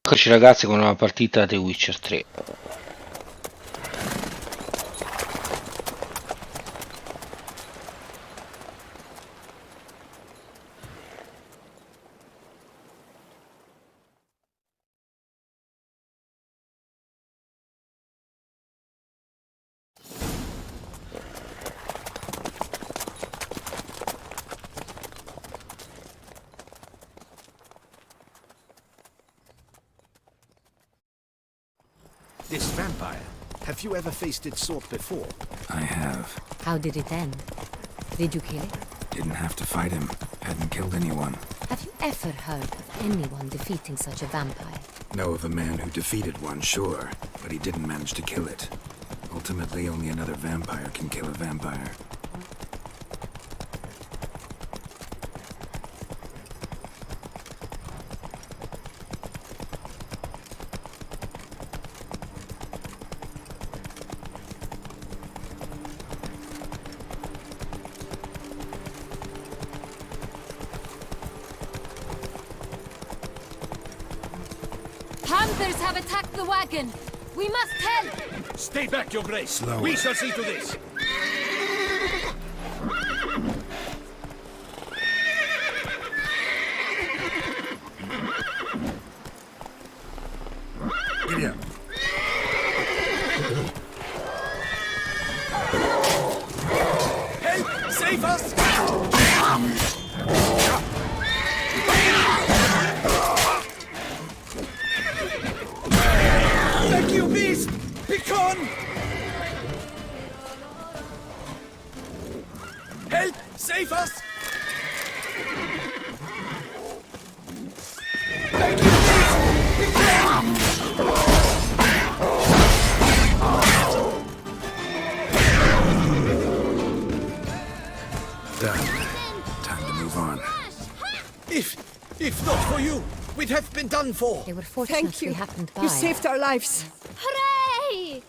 Eccoci ragazzi con una partita di Witcher 3. This vampire, have you ever faced its sort before? I have. How did it end? Did you kill it? Didn't have to fight him. Hadn't killed anyone. Have you ever heard of anyone defeating such a vampire? Know of a man who defeated one, sure, but he didn't manage to kill it. Ultimately, only another vampire can kill a vampire. Panthers have attacked the wagon! We must help! Stay back, Your Grace. Slower. We shall see to this. Giddy up. Help! Save us! Thank you, beast! Begone! Help! Save us! Thank you, beast! Begone! Done. Time to move on. If not for you, we'd have been done for. They were fortunate Thank you. we happened by. You saved our lives. Hooray!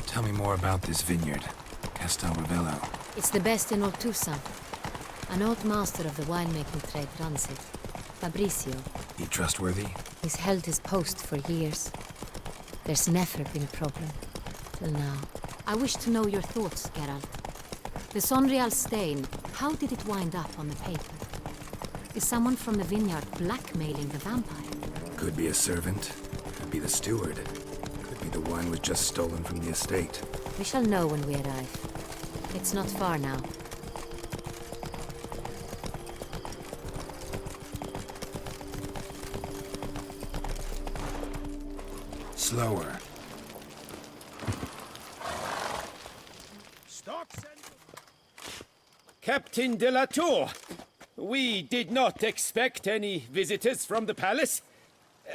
Tell me more about this vineyard. Castel Ravello. It's the best in Oltusa. An old master of the winemaking trade runs it. Fabrizio. He trustworthy? He's held his post for years. There's never been a problem. Till now. I wish to know your thoughts, Geralt. The Sonreal stain, how did it wind up on the paper? Is someone from the vineyard blackmailing the vampire? Could be a servant. Could be the steward. Could be the wine was just stolen from the estate. We shall know when we arrive. It's not far now. Slower. Captain de la Tour, we did not expect any visitors from the palace.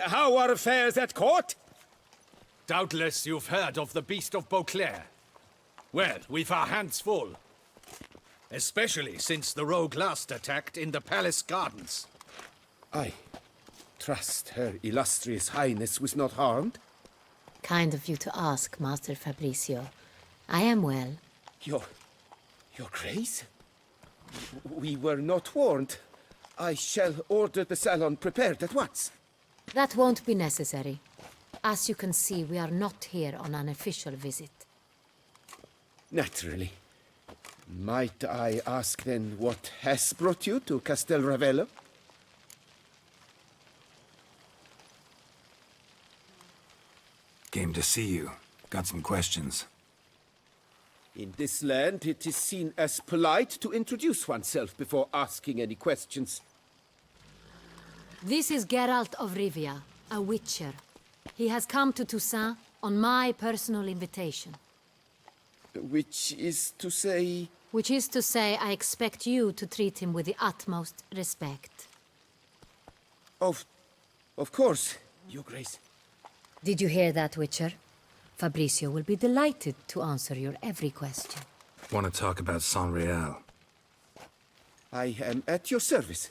How are affairs at court? Doubtless you've heard of the Beast of Beauclair. Well, we've our hands full. Especially since the rogue last attacked in the palace gardens. I trust Her Illustrious Highness was not harmed? Kind of you to ask, Master Fabrizio. I am well. Your Grace? We were not warned. I shall order the salon prepared at once. That won't be necessary. As you can see, we are not here on an official visit. Naturally. Might I ask then what has brought you to Castel Ravello? Came to see you. Got some questions. In this land, it is seen as polite to introduce oneself before asking any questions. This is Geralt of Rivia, a witcher. He has come to Toussaint on my personal invitation. Which is to say... Which is to say, I expect you to treat him with the utmost respect. Of course, Your Grace. Did you hear that, Witcher? Fabrizio will be delighted to answer your every question. Want to talk about Sonreal? I am at your service.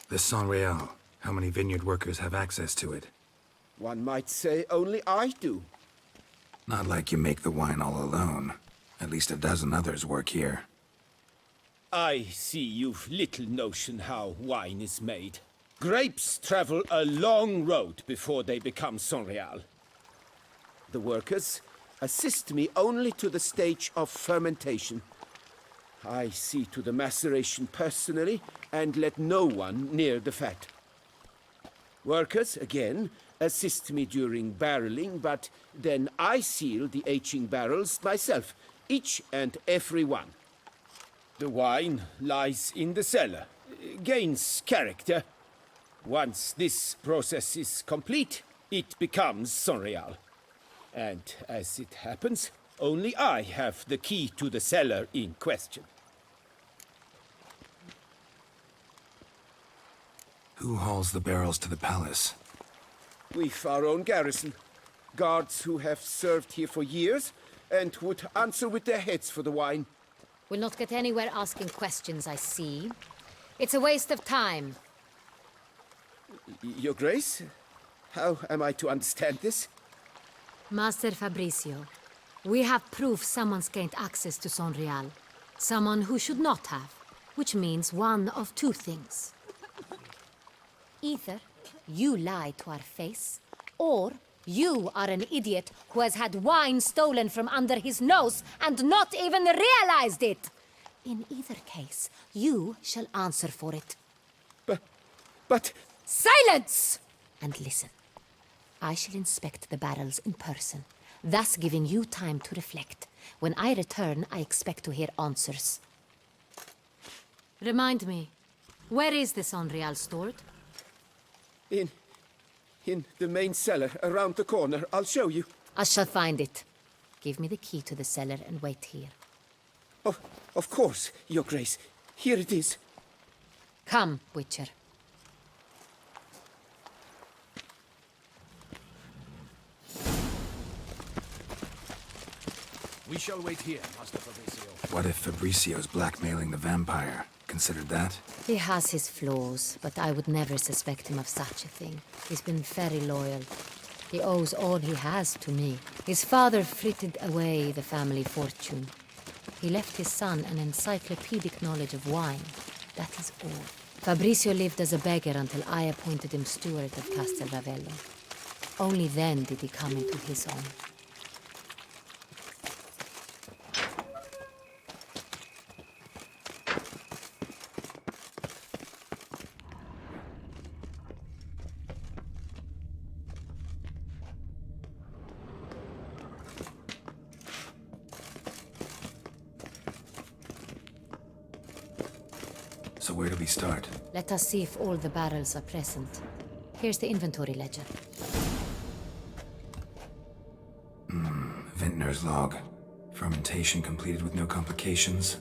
The Sonreal. How many vineyard workers have access to it? One might say only I do. Not like you make the wine all alone. At least a dozen others work here. I see you've little notion how wine is made. Grapes travel a long road before they become Sonreal. The workers assist me only to the stage of fermentation. I see to the maceration personally and let no one near the fat. Workers, again, assist me during barreling, but then I seal the aging barrels myself, each and every one. The wine lies in the cellar, gains character. Once this process is complete, it becomes Sonreal. And as it happens, only I have the key to the cellar in question. Who hauls the barrels to the palace? We've our own garrison. Guards who have served here for years and would answer with their heads for the wine. We'll not get anywhere asking questions, I see. It's a waste of time. Your Grace? How am I to understand this? Master Fabricio, we have proof someone's gained access to Sonreal. Someone who should not have, which means one of two things. Either you lie to our face, or you are an idiot who has had wine stolen from under his nose and not even realized it. In either case, you shall answer for it. But... Silence! And listen. I shall inspect the barrels in person, thus giving you time to reflect. When I return, I expect to hear answers. Remind me, where is the Sonreal stored? In the main cellar, around the corner. I'll show you. I shall find it. Give me the key to the cellar and wait here. Oh, of course, Your Grace. Here it is. Come, Witcher. We shall wait here, Master Fabricio. What if Fabricio's blackmailing the vampire? Considered that? He has his flaws, but I would never suspect him of such a thing. He's been very loyal. He owes all he has to me. His father frittered away the family fortune. He left his son an encyclopedic knowledge of wine. That is all. Fabricio lived as a beggar until I appointed him steward of Castel Ravello. Only then did he come into his own. So where do we start? Let us see if all the barrels are present. Here's the inventory ledger. Vintner's log. Fermentation completed with no complications.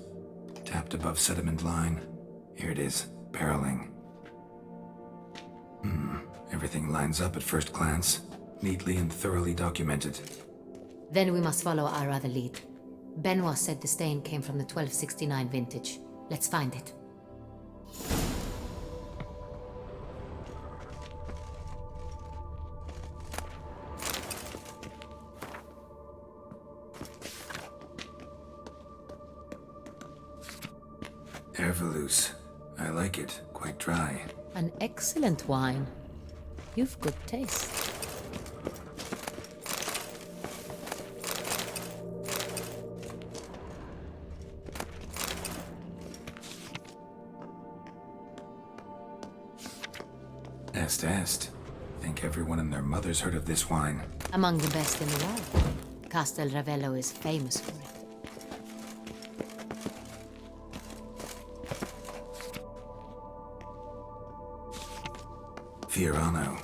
Tapped above sediment line. Here it is. Barreling. Everything lines up at first glance. Neatly and thoroughly documented. Then we must follow our other lead. Benoit said the stain came from the 1269 vintage. Let's find it. Ervelous. I like it. Quite dry. An excellent wine. You've good taste. Est. Think everyone and their mother's heard of this wine. Among the best in the world. Castel Ravello is famous for it. Fiorano.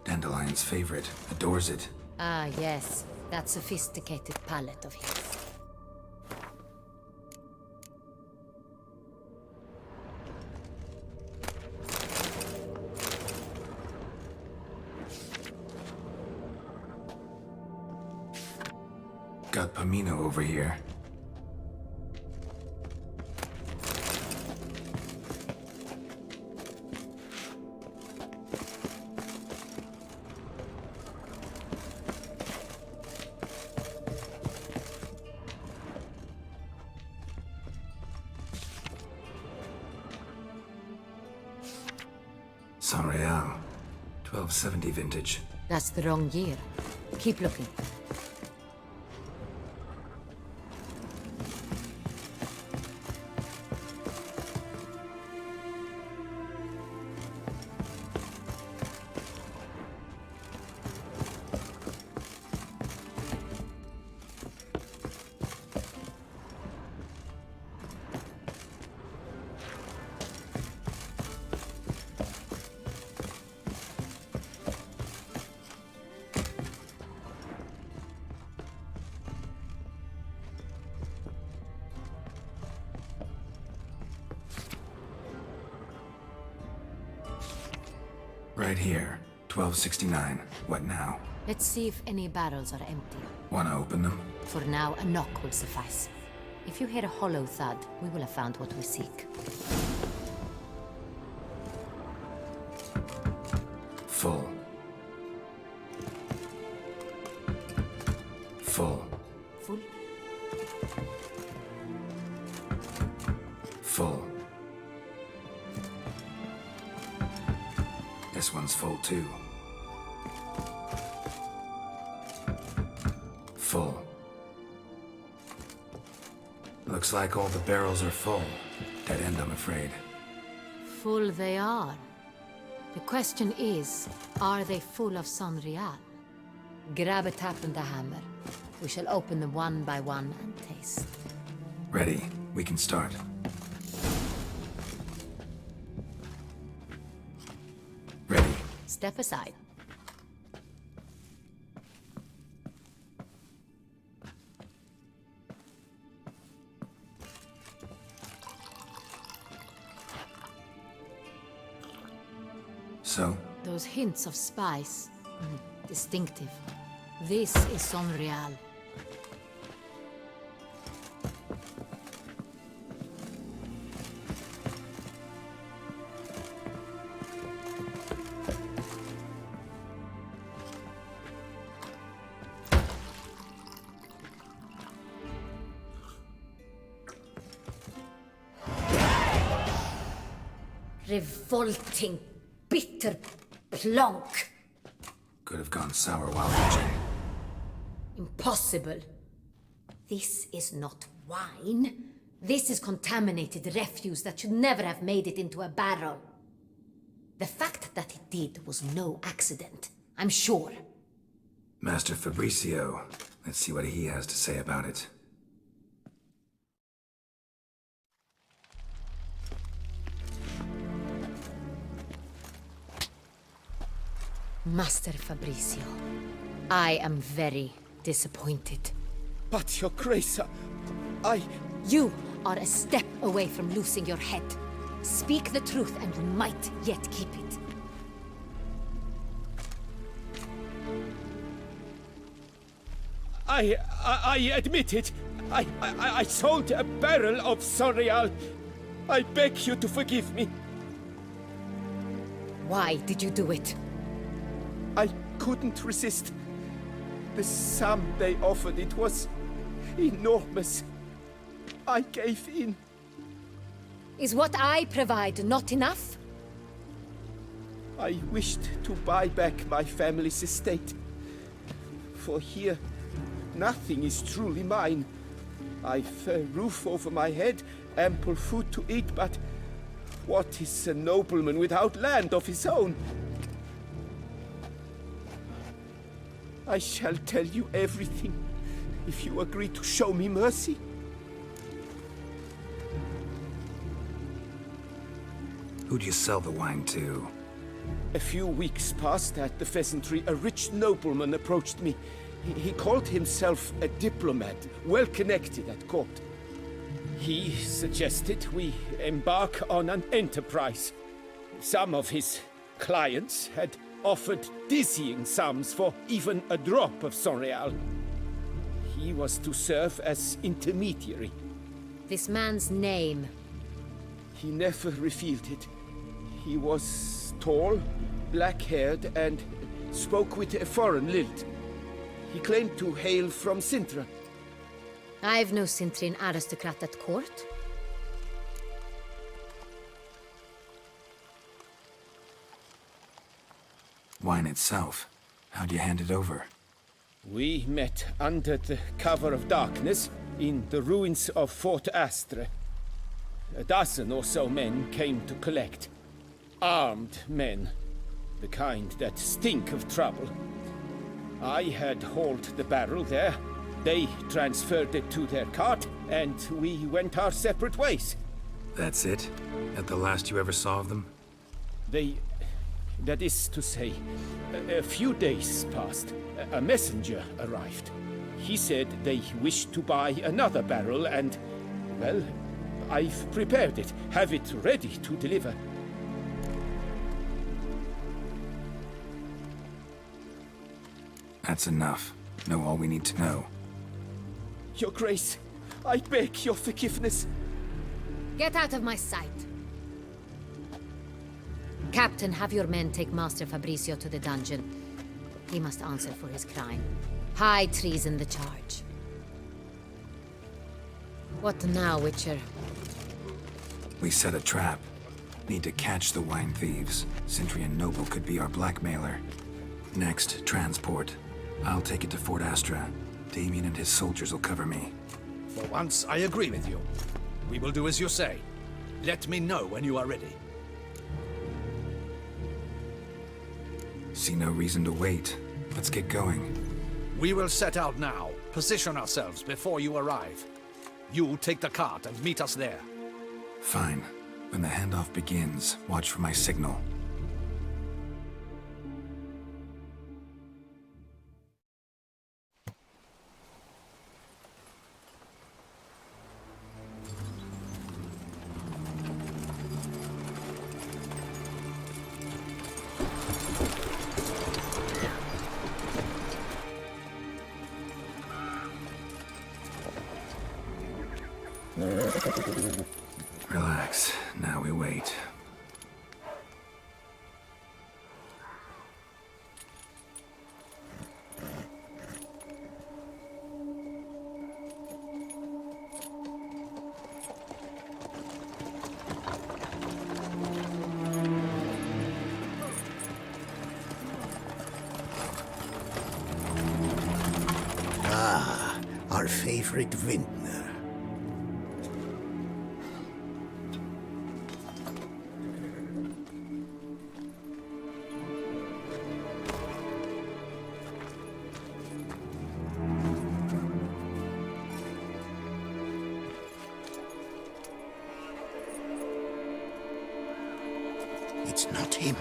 Dandelion's favorite. Adores it. Ah, yes. That sophisticated palate of his. Got Pomino over here. Sanreal. 1270 vintage. That's the wrong year. Keep looking. Right here. 1269. What now? Let's see if any barrels are empty. Wanna open them? For now, a knock will suffice. If you hear a hollow thud, we will have found what we seek. Full. Full. Full? Full. This one's full too. Full. Looks like all the barrels are full. Dead end, I'm afraid. Full they are. The question is, are they full of Sanreal? Grab a tap and a hammer. We shall open them one by one and taste. Ready. We can start. Ready. Step aside. So, Those hints of spice, distinctive. This is Sanreal. Revolting, bitter plonk. could have gone sour while aging. Impossible. This is not wine. This is contaminated refuse that should never have made it into a barrel. The fact that it did was no accident, I'm sure. Master Fabricio. Let's see what he has to say about it. Master Fabricio, I am very disappointed. But, Your Grace, I... You are a step away from losing your head. Speak the truth and you might yet keep it. I admit it. I sold a barrel of Sanreal. I beg you to forgive me. Why did you do it? I couldn't resist. The sum they offered, it was enormous. I gave in. Is what I provide not enough? I wished to buy back my family's estate. For here, nothing is truly mine. I've a roof over my head, ample food to eat, but what is a nobleman without land of his own? I shall tell you everything, if you agree to show me mercy. Who'd you sell the wine to? A few weeks past at the pheasantry, a rich nobleman approached me. He called himself a diplomat, well connected at court. He suggested we embark on an enterprise. Some of his clients had offered dizzying sums for even a drop of Sanreal. He was to serve as intermediary. This man's name. He never revealed it. He was tall, black-haired, and spoke with a foreign lilt. He claimed to hail from Sintra. I've no Cintrin aristocrat at court. wine itself. How'd you hand it over? We met under the cover of darkness in the ruins of Fort Astre. A dozen or so men came to collect. Armed men. The kind that stink of trouble. I had hauled the barrel there. They transferred it to their cart, and we went our separate ways. That's it? That the last you ever saw of them? That is to say, a few days passed. A messenger arrived. He said they wished to buy another barrel and, well, I've prepared it. Have it ready to deliver. That's enough. Know all we need to know. Your Grace, I beg your forgiveness. Get out of my sight. Captain, have your men take Master Fabrizio to the dungeon. He must answer for his crime. High treason the charge. What now, Witcher? We set a trap. Need to catch the wine thieves. Sentry and Noble could be our blackmailer. Next, transport. I'll take it to Fort Astra. Damien and his soldiers will cover me. For once, I agree with you. We will do as you say. Let me know when you are ready. See no reason to wait. Let's get going. We will set out now. Position ourselves before you arrive. You take the cart and meet us there. Fine. When the handoff begins, watch for my signal. Relax. Now we wait. Ah, our favorite vintner. It's not him.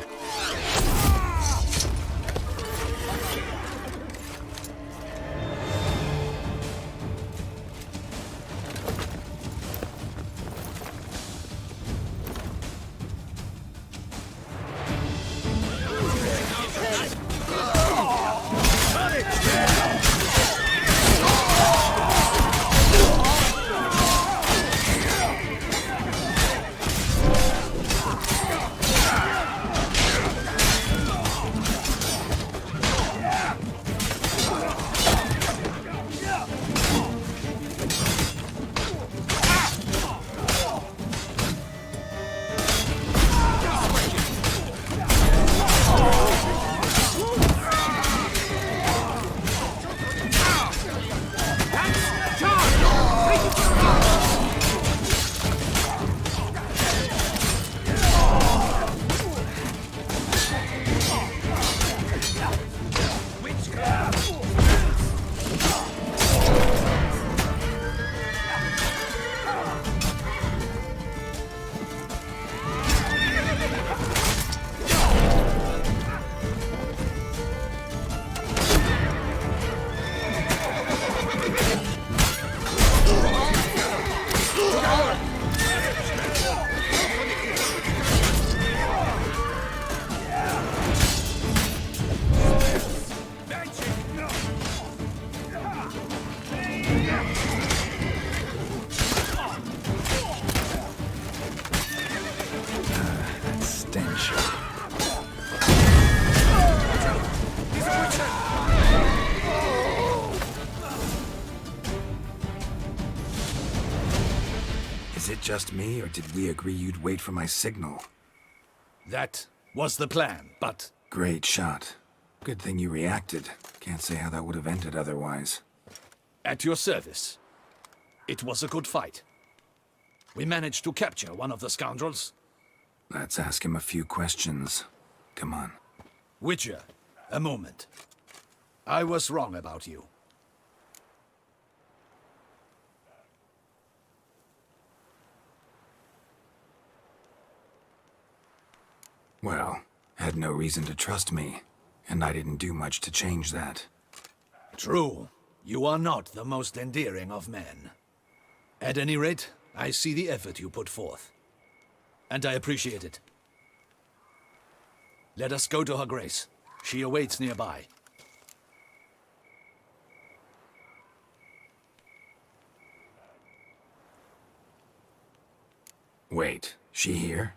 Is it just me, or did we agree you'd wait for my signal? That was the plan, but Great shot. Good thing you reacted. Can't say how that would have ended otherwise. At your service. It was a good fight. We managed to capture one of the scoundrels. Let's ask him a few questions. Come on. Witcher, a moment. I was wrong about you. Well, had no reason to trust me, and I didn't do much to change that. True. You are not the most endearing of men. At any rate, I see the effort you put forth. And I appreciate it. Let us go to her grace. She awaits nearby. Wait, she here?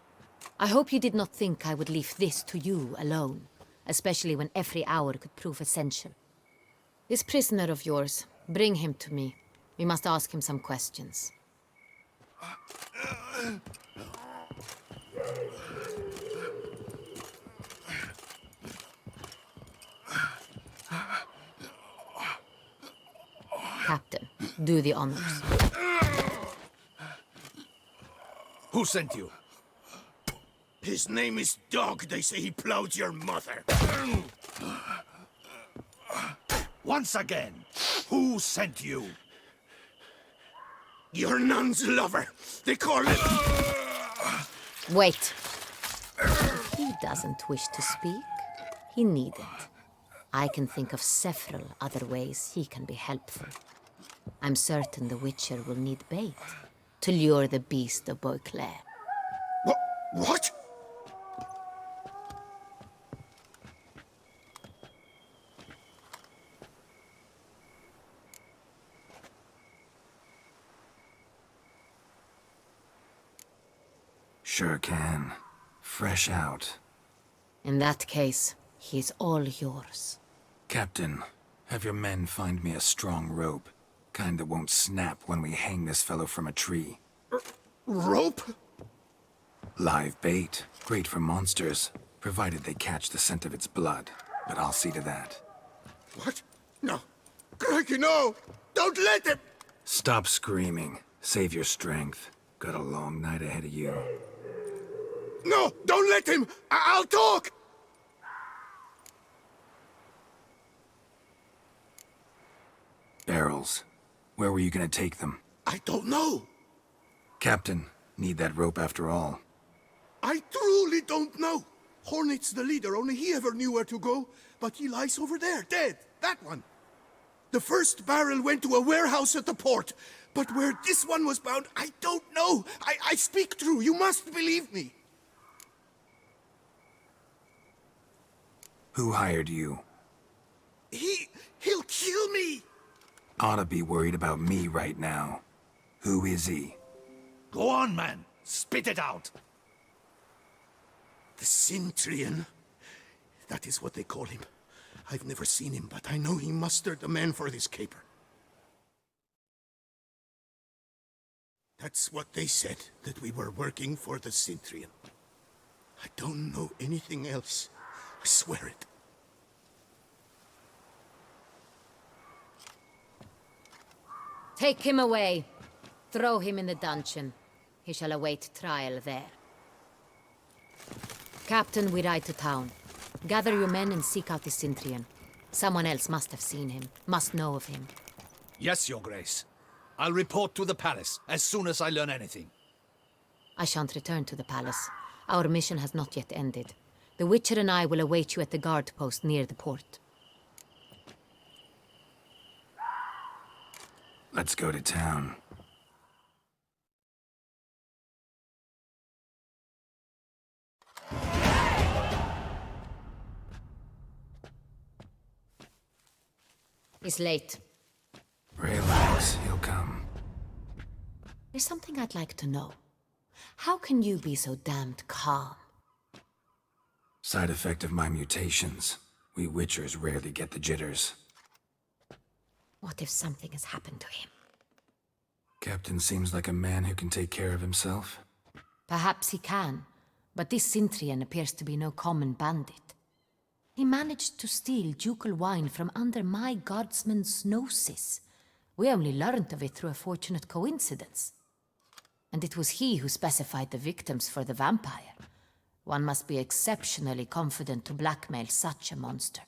I hope you did not think I would leave this to you alone, especially when every hour could prove essential. This prisoner of yours, bring him to me. We must ask him some questions. Captain, do the honors. Who sent you? His name is Dog. They say he plowed your mother. Once again, who sent you? Your nun's lover. They call it... Wait. If he doesn't wish to speak, he needn't. I can think of several other ways he can be helpful. I'm certain the Witcher will need bait to lure the beast of Beauclair. What? Sure can. Fresh out. In that case, he's all yours. Captain, have your men find me a strong rope. Kind that won't snap when we hang this fellow from a tree. Rope? Live bait. Great for monsters, provided they catch the scent of its blood. But I'll see to that. What? No. Crikey, no! Don't let him! Stop screaming. Save your strength. Got a long night ahead of you. No! Don't let him! I'll talk! Barrels. Where were you gonna take them? I don't know. Captain, need that rope after all. I truly don't know. Hornet's the leader, only he ever knew where to go. But he lies over there, dead. That one. The first barrel went to a warehouse at the port. But where this one was bound, I don't know. I speak true. You must believe me. Who hired you? He'll kill me. Oughta be worried about me right now. Who is he? Go on, man. Spit it out. The Cintrian. That is what they call him. I've never seen him, but I know he mustered the men for this caper. That's what they said, that we were working for the Cintrian. I don't know anything else. I swear it. Take him away. Throw him in the dungeon. He shall await trial there. Captain, we ride to town. Gather your men and seek out the Cintrian. Someone else must have seen him, must know of him. Yes, Your Grace. I'll report to the palace as soon as I learn anything. I shan't return to the palace. Our mission has not yet ended. The Witcher and I will await you at the guard post near the port. Let's go to town. He's late. Relax, he'll come. There's something I'd like to know. How can you be so damned calm? Side effect of my mutations. We Witchers rarely get the jitters. What if something has happened to him? Captain seems like a man who can take care of himself. Perhaps he can, but this Cintrian appears to be no common bandit. He managed to steal ducal wine from under my guardsman's noses. We only learned of it through a fortunate coincidence. And it was he who specified the victims for the vampire. One must be exceptionally confident to blackmail such a monster.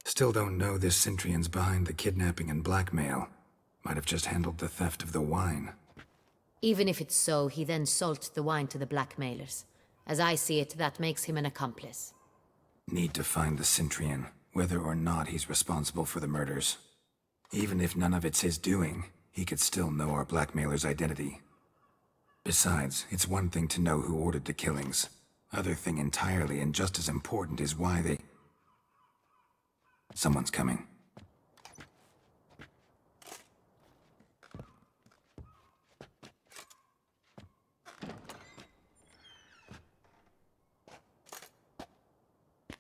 Still don't know this Cintrian's behind the kidnapping and blackmail. Might have just handled the theft of the wine. Even if it's so, he then sold the wine to the blackmailers. As I see it, that makes him an accomplice. Need to find the Cintrian, whether or not he's responsible for the murders. Even if none of it's his doing, he could still know our blackmailer's identity. Besides, it's one thing to know who ordered the killings. Other thing entirely, and just as important, is why they... Someone's coming.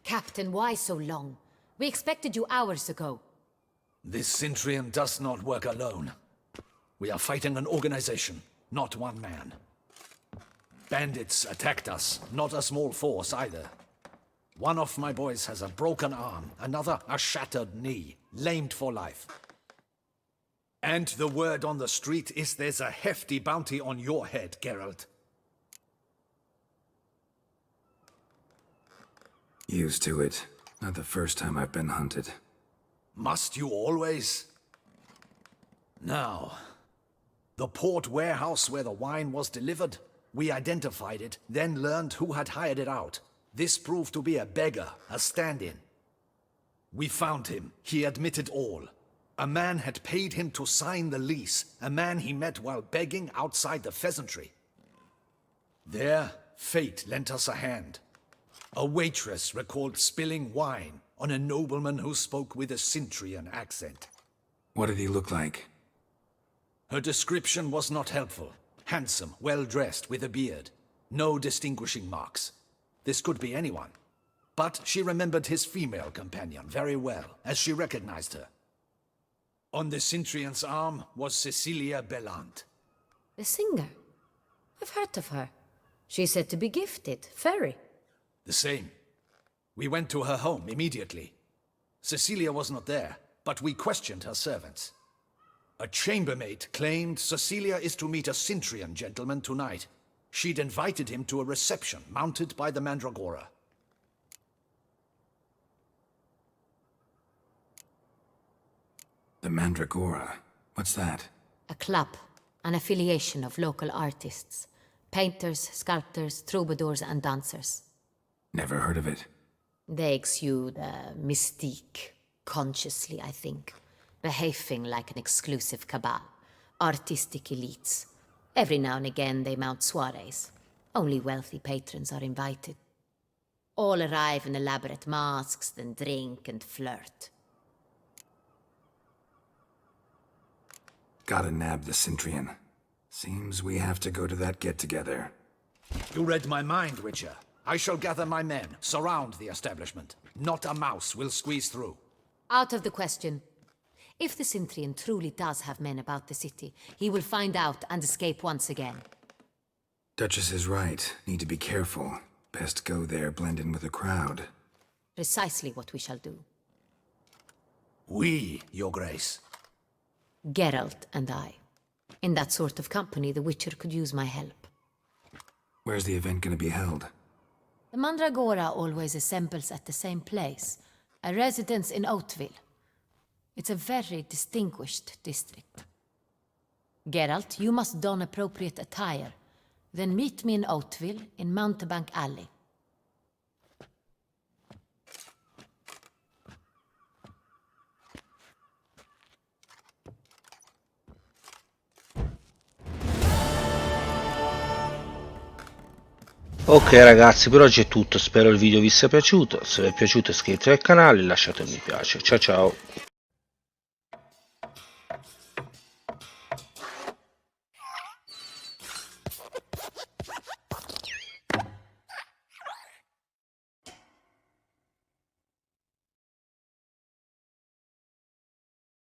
Captain, why so long? We expected you hours ago. This Cintrian does not work alone. We are fighting an organization, not one man. Bandits attacked us, not a small force either. One of my boys has a broken arm, another a shattered knee, lamed for life. And the word on the street is there's a hefty bounty on your head, Geralt. Used to it. Not the first time I've been hunted. Must you always? Now, the port warehouse where the wine was delivered, we identified it, then learned who had hired it out. This proved to be a beggar, a stand-in. We found him. He admitted all. A man had paid him to sign the lease, a man he met while begging outside the pheasantry. There, fate lent us a hand. A waitress recalled spilling wine on a nobleman who spoke with a Cintrian accent. What did he look like? Her description was not helpful. Handsome, well-dressed, with a beard. No distinguishing marks. This could be anyone. But she remembered his female companion very well, as she recognized her. On the Cintrian's arm was Cecilia Bellant. The singer? I've heard of her. She's said to be gifted, fairy. The same. We went to her home immediately. Cecilia was not there, but we questioned her servants. A chambermaid claimed Cecilia is to meet a Cintrian gentleman tonight. She'd invited him to a reception mounted by the Mandragora. The Mandragora? What's that? A club, an affiliation of local artists. Painters, sculptors, troubadours and dancers. Never heard of it. They exude a mystique, consciously, I think. Behaving like an exclusive cabal. Artistic elites. Every now and again they mount soirees. Only wealthy patrons are invited. All arrive in elaborate masks, then drink and flirt. Gotta nab the Cintrian. Seems we have to go to that get-together. You read my mind, Witcher. I shall gather my men, surround the establishment. Not a mouse will squeeze through. Out of the question. If the Cintrian truly does have men about the city, he will find out and escape once again. Duchess is right. Need to be careful. Best go there, blend in with the crowd. Precisely what we shall do. We, Your Grace. Geralt and I. In that sort of company, the Witcher could use my help. Where's the event gonna be held? The Mandragora always assembles at the same place, a residence in Oatville. It's a very distinguished district. Geralt, you must don appropriate attire. Then meet me in Oatville, in Mountebank Alley. Ok ragazzi, per oggi è tutto, spero il video vi sia piaciuto. Se vi è piaciuto iscrivetevi al canale e lasciate un mi piace. Ciao ciao.